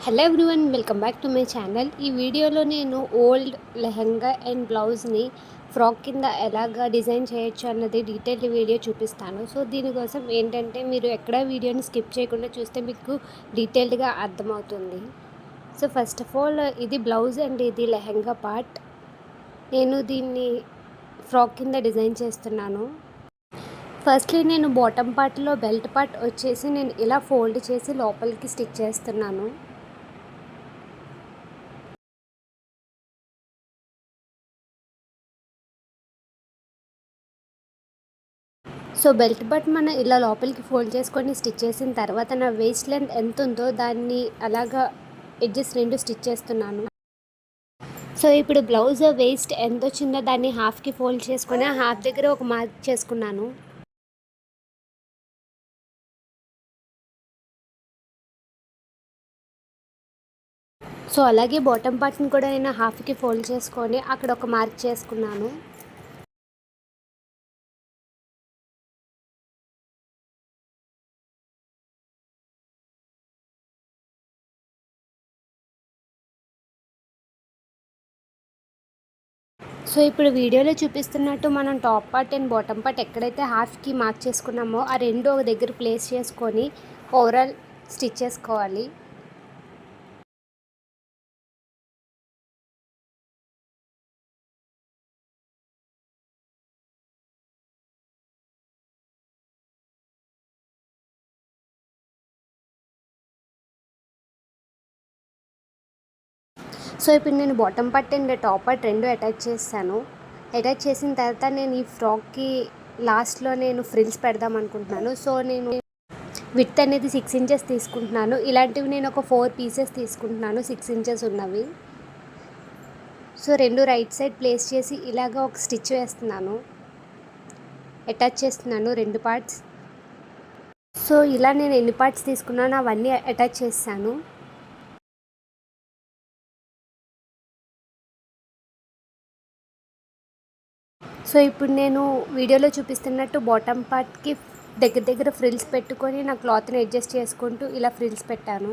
Hello everyone, welcome back to my channel. ఈ వీడియోలో నేను ఓల్డ్ లెహంగా అండ్ బ్లౌజ్ని ఫ్రాక్ కింద ఎలాగా డిజైన్ చేయొచ్చు అన్నది డీటెయిల్డ్ వీడియో చూపిస్తాను. సో దీనికోసం ఏంటంటే మీరు ఎక్కడ వీడియోని స్కిప్ చేయకుండా చూస్తే మీకు డీటెయిల్డ్గా అర్థమవుతుంది. సో ఫస్ట్ ఆఫ్ ఆల్ ఇది బ్లౌజ్ అండ్ ఇది లెహంగా పార్ట్. నేను దీన్ని ఫ్రాక్ కింద డిజైన్ చేస్తున్నాను. ఫస్ట్లీ నేను బాటమ్ పార్ట్లో బెల్ట్ పార్ట్ వచ్చేసి నేను ఇలా ఫోల్డ్ చేసి లోపలికి స్టిచ్ చేస్తున్నాను. సో బెల్ట్ బట్ మనం ఇలా లోపలికి ఫోల్డ్ చేసుకొని స్టిచ్ చేసిన తర్వాత నా వేస్ట్ లెంత్ ఎంత ఉందో దాన్ని అలాగా ఎడ్జెస్ రెండు స్టిచ్ చేస్తున్నాను. సో ఇప్పుడు బ్లౌజ్ వేస్ట్ ఎంత వచ్చిందో దాన్ని హాఫ్కి ఫోల్డ్ చేసుకొని ఆ హాఫ్ దగ్గర ఒక మార్క్ చేసుకున్నాను. సో అలాగే బాటమ్ పార్ట్ని కూడా నేను హాఫ్కి ఫోల్డ్ చేసుకొని అక్కడ ఒక మార్క్ చేసుకున్నాను. సో ఇప్పుడు వీడియోలో చూపిస్తున్నట్టు మనం top part and bottom part ఎక్కడైతే హాఫ్కి మార్క్ చేసుకున్నామో ఆ రెండు ఒక దగ్గర ప్లేస్ చేసుకొని ఓవరాల్ స్టిచ్ చేసుకోవాలి. సో ఇప్పుడు నేను bottom part and top part రెండు అటాచ్ చేశాను. అటాచ్ చేసిన తర్వాత నేను ఈ ఫ్రాక్కి లాస్ట్లో నేను ఫ్రిల్స్ పెడదాం అనుకుంటున్నాను. సో నేను విడ్త్ అనేది 6 ఇంచెస్ తీసుకుంటున్నాను. ఇలాంటివి నేను ఒక 4 పీసెస్ తీసుకుంటున్నాను 6 ఇంచెస్ ఉన్నవి. సో రెండు రైట్ సైడ్ ప్లేస్ చేసి ఇలాగ ఒక స్టిచ్ వేస్తున్నాను, అటాచ్ చేస్తున్నాను రెండు పార్ట్స్. సో ఇలా నేను ఎన్ని పార్ట్స్ తీసుకున్నానో అవన్నీ అటాచ్ చేస్తాను. సో ఇప్పుడు నేను వీడియోలో చూపిస్తున్నట్టు బాటమ్ పార్ట్కి దగ్గర దగ్గర ఫ్రిల్స్ పెట్టుకొని నా క్లాత్ని అడ్జస్ట్ చేసుకుంటూ ఇలా ఫ్రిల్స్ పెట్టాను.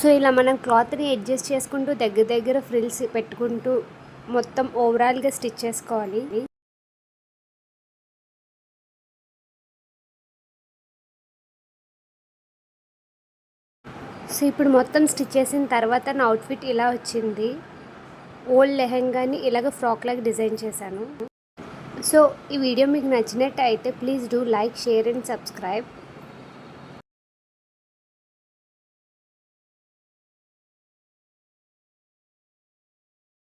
సో ఇలా మనం క్లాత్ని అడ్జస్ట్ చేసుకుంటూ దగ్గర దగ్గర ఫ్రిల్స్ పెట్టుకుంటూ మొత్తం ఓవరాల్గా స్టిచ్ చేసుకోవాలి. సో ఇప్పుడు మొత్తం స్టిచ్ చేసిన తర్వాత నా అవుట్ఫిట్ ఇలా వచ్చింది. ఓల్డ్ లెహంగాని ఇలాగ ఫ్రాక్ లాగా డిజైన్ చేశాను. సో ఈ వీడియో మీకు నచ్చినట్టు అయితే please do like, share and subscribe.